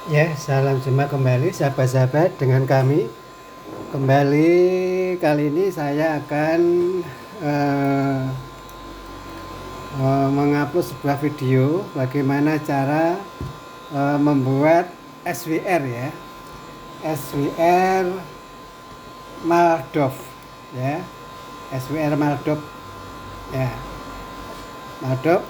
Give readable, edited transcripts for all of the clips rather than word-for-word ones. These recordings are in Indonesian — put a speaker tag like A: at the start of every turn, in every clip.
A: Ya, salam jumpa kembali sahabat-sahabat dengan kami. Kembali kali ini saya akan eh, mengupload sebuah video bagaimana cara membuat SWR ya. SWR Maldov ya. SWR Maldov ya. Maldov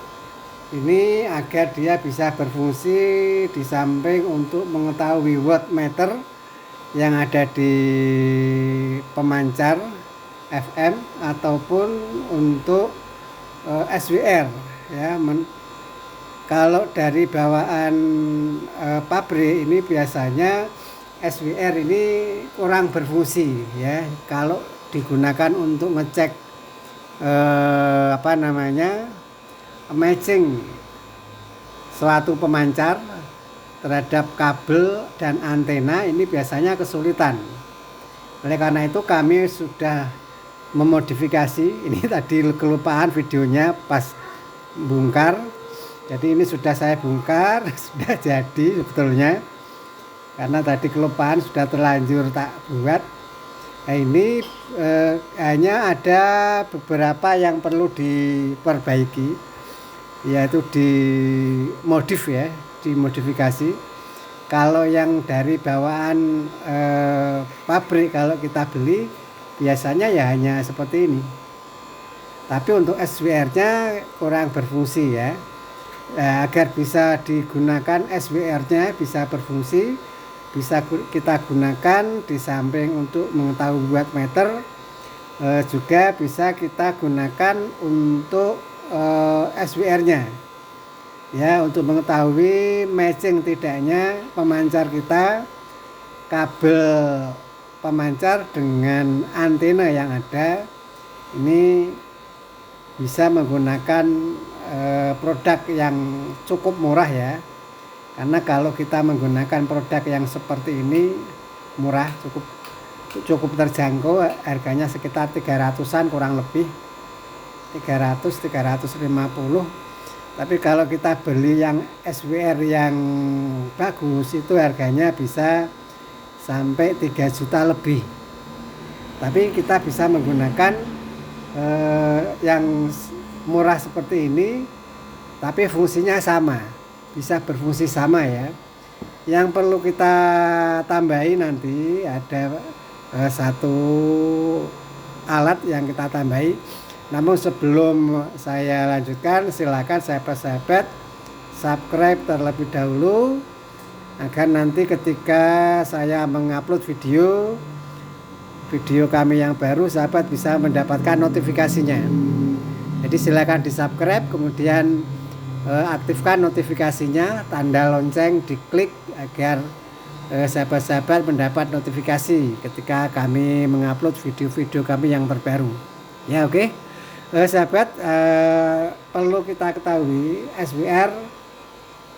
A: ini agar dia bisa berfungsi di samping untuk mengetahui wattmeter yang ada di pemancar FM ataupun untuk SWR ya. Kalau dari bawaan pabrik ini biasanya SWR ini kurang berfungsi ya. Kalau digunakan untuk ngecek matching suatu pemancar terhadap kabel dan antena, ini biasanya kesulitan. Oleh karena itu kami sudah memodifikasi. Ini tadi kelupaan videonya pas bongkar. Jadi ini sudah saya bongkar, sudah jadi sebetulnya. Karena tadi kelupaan sudah terlanjur tak buat. Nah ini hanya ada beberapa yang perlu diperbaiki, yaitu dimodifikasi. Kalau yang dari bawaan pabrik kalau kita beli biasanya ya hanya seperti ini. Tapi untuk SWR-nya kurang berfungsi ya. Agar bisa digunakan SWR-nya bisa berfungsi, bisa kita gunakan di samping untuk mengetahui wattmeter, juga bisa kita gunakan untuk SWR-nya ya, untuk mengetahui matching tidaknya pemancar kita, kabel pemancar dengan antena yang ada. Ini bisa menggunakan produk yang cukup murah ya, karena kalau kita menggunakan produk yang seperti ini murah, cukup terjangkau, harganya sekitar 300-an kurang lebih, 300-350. Tapi kalau kita beli yang SWR yang bagus itu harganya bisa sampai 3 juta lebih. Tapi kita bisa menggunakan yang murah seperti ini, tapi fungsinya sama, bisa berfungsi sama ya. Yang perlu kita tambahin nanti ada satu alat yang kita tambahi. Namun sebelum saya lanjutkan, silakan sahabat-sahabat subscribe terlebih dahulu, agar nanti ketika saya mengupload video kami yang baru, sahabat bisa mendapatkan notifikasinya. Jadi silakan di subscribe, kemudian aktifkan notifikasinya, tanda lonceng diklik agar sahabat-sahabat mendapat notifikasi ketika kami mengupload video-video kami yang terbaru ya. Oke. Sahabat, perlu kita ketahui SWR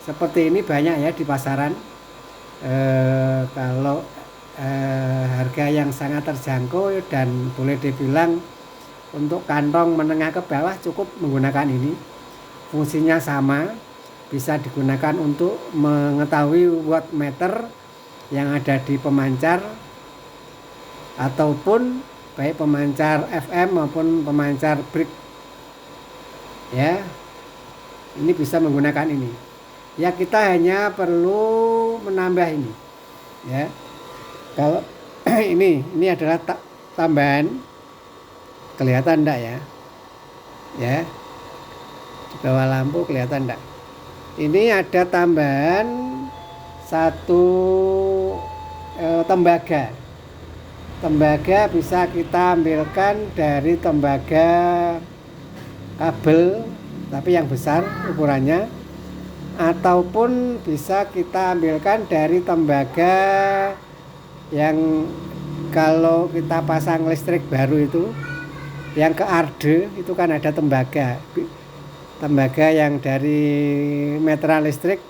A: seperti ini banyak ya di pasaran. Kalau harga yang sangat terjangkau dan boleh dibilang untuk kantong menengah ke bawah cukup menggunakan ini. Fungsinya sama, bisa digunakan untuk mengetahui wattmeter yang ada di pemancar, ataupun baik pemancar FM maupun pemancar brick ya. Ini bisa menggunakan ini ya. Kita hanya perlu menambah ini ya. Kalau ini adalah tambahan, kelihatan enggak ya di bawah lampu, kelihatan enggak? Ini ada tambahan satu tembaga. Tembaga bisa kita ambilkan dari tembaga kabel tapi yang besar ukurannya, ataupun bisa kita ambilkan dari tembaga yang kalau kita pasang listrik baru itu, yang ke arde itu kan ada tembaga yang dari meteran listrik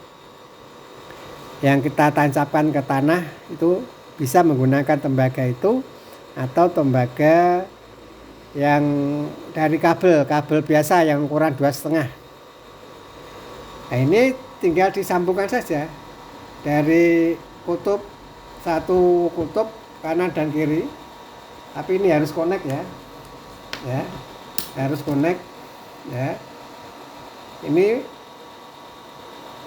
A: yang kita tancapkan ke tanah, itu bisa menggunakan tembaga itu, atau tembaga yang dari kabel biasa yang ukuran 2,5. Nah ini tinggal disambungkan saja dari kutub satu kutub kanan dan kiri, tapi ini harus connect ya, harus connect ya. Ini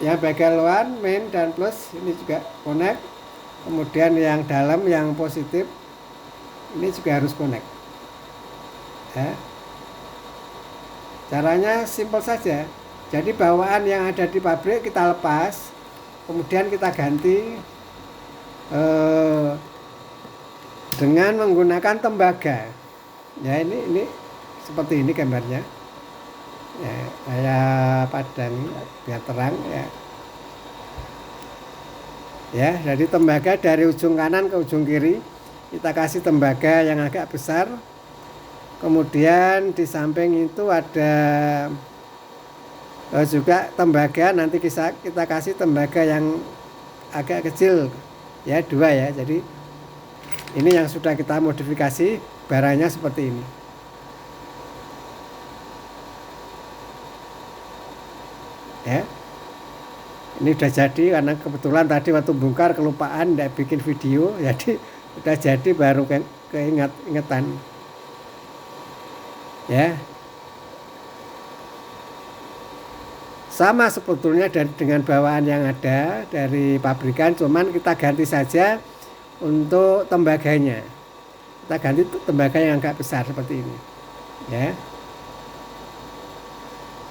A: yang bagian luar main dan plus ini juga connect, kemudian yang dalam yang positif ini juga harus connect ya. Caranya simpel saja. Jadi bawaan yang ada di pabrik kita lepas, kemudian kita ganti dengan menggunakan tembaga. Ya ini seperti ini gambarnya. Ya, saya padang biar terang ya. Ya, jadi tembaga dari ujung kanan ke ujung kiri kita kasih tembaga yang agak besar. Kemudian di samping itu ada juga tembaga, nanti kita kasih tembaga yang agak kecil ya, 2 ya. Jadi ini yang sudah kita modifikasi, barangnya seperti ini ya. Ini udah jadi karena kebetulan tadi waktu bongkar kelupaan tidak bikin video, jadi udah jadi baru keingetan ya. Sama sebetulnya dengan bawaan yang ada dari pabrikan, cuman kita ganti saja untuk tembaganya. Kita ganti tembaga yang agak besar seperti ini ya.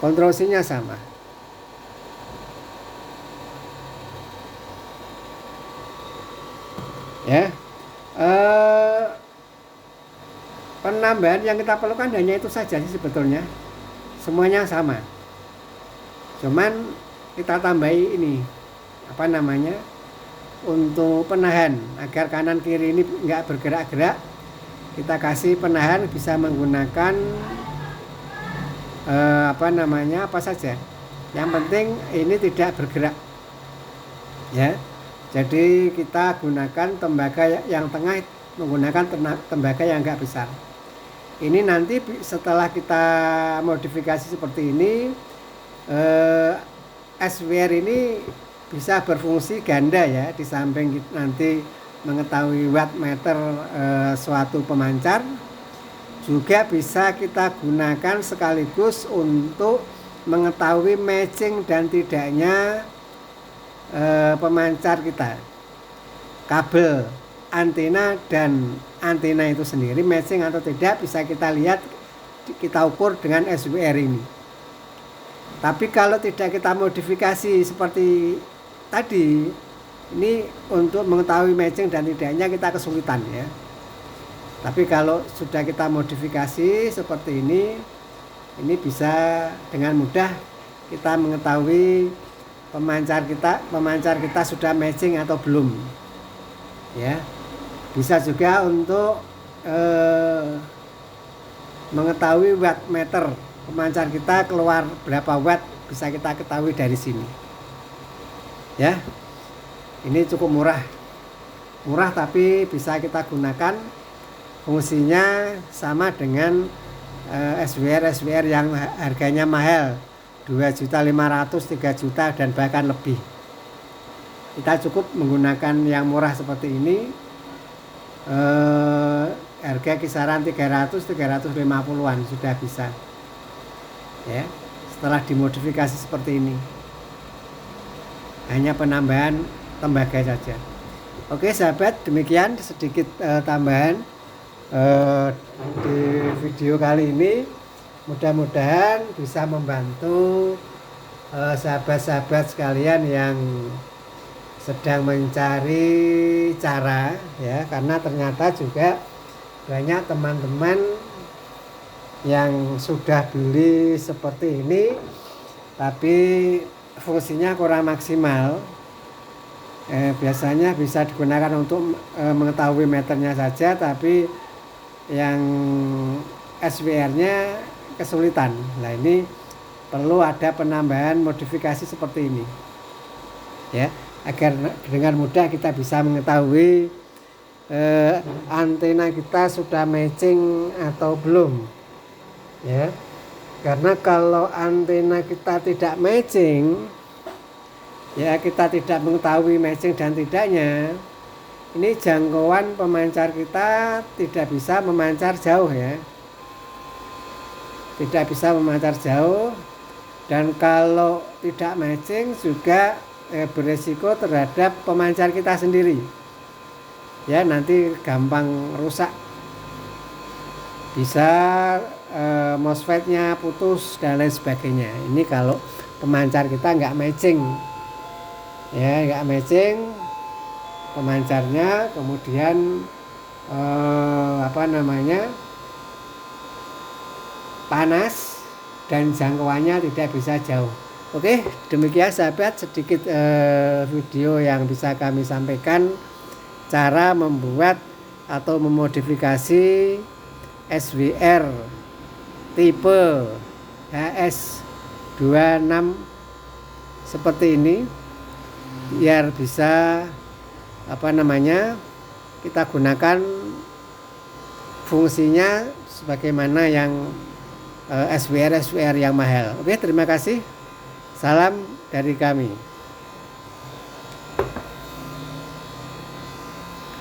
A: Kontrolsinya sama ya. Penambahan yang kita perlukan hanya itu saja sih sebetulnya, semuanya sama. Cuman kita tambahi ini apa namanya, untuk penahan agar kanan kiri ini nggak bergerak-gerak, kita kasih penahan bisa menggunakan apa saja, yang penting ini tidak bergerak ya. Jadi kita gunakan tembaga yang tengah, menggunakan tembaga yang agak besar. Ini nanti setelah kita modifikasi seperti ini, SWR ini bisa berfungsi ganda ya. Di samping nanti mengetahui watt meter suatu pemancar, juga bisa kita gunakan sekaligus untuk mengetahui matching dan tidaknya pemancar kita, kabel, antena dan antena itu sendiri matching atau tidak, bisa kita lihat, kita ukur dengan SWR ini. Tapi kalau tidak kita modifikasi seperti tadi, ini untuk mengetahui matching dan tidaknya kita kesulitan ya. Tapi kalau sudah kita modifikasi seperti ini bisa dengan mudah kita mengetahui pemancar kita sudah matching atau belum ya. Bisa juga untuk mengetahui watt meter pemancar kita keluar berapa watt, bisa kita ketahui dari sini ya. Ini cukup murah tapi bisa kita gunakan, fungsinya sama dengan SWR yang harganya mahal, 2.500.000, 3 juta dan bahkan lebih. Kita cukup menggunakan yang murah seperti ini, harga kisaran 300-350an sudah bisa ya, setelah dimodifikasi seperti ini. Hanya penambahan tembaga saja. Oke sahabat, demikian sedikit tambahan di video kali ini. Mudah-mudahan bisa membantu sahabat-sahabat sekalian yang sedang mencari cara ya, karena ternyata juga banyak teman-teman yang sudah beli seperti ini tapi fungsinya kurang maksimal. Biasanya bisa digunakan untuk mengetahui meternya saja, tapi yang SWR-nya kesulitan. Nah ini perlu ada penambahan modifikasi seperti ini ya, agar dengan mudah kita bisa mengetahui antena kita sudah matching atau belum ya. Karena kalau antena kita tidak matching, Ya, kita tidak mengetahui matching dan tidaknya, ini jangkauan pemancar kita tidak bisa memancar jauh ya, tidak bisa memancar jauh. Dan kalau tidak matching juga beresiko terhadap pemancar kita sendiri ya, nanti gampang rusak, bisa MOSFET-nya putus dan lain sebagainya. Ini kalau pemancar kita nggak matching ya, nggak matching pemancarnya, kemudian panas dan jangkauannya tidak bisa jauh. Oke, demikian sahabat sedikit video yang bisa kami sampaikan cara membuat atau memodifikasi SWR tipe HS26 seperti ini, biar bisa kita gunakan fungsinya sebagaimana yang SWR yang mahal. Oke, terima kasih. Salam dari kami.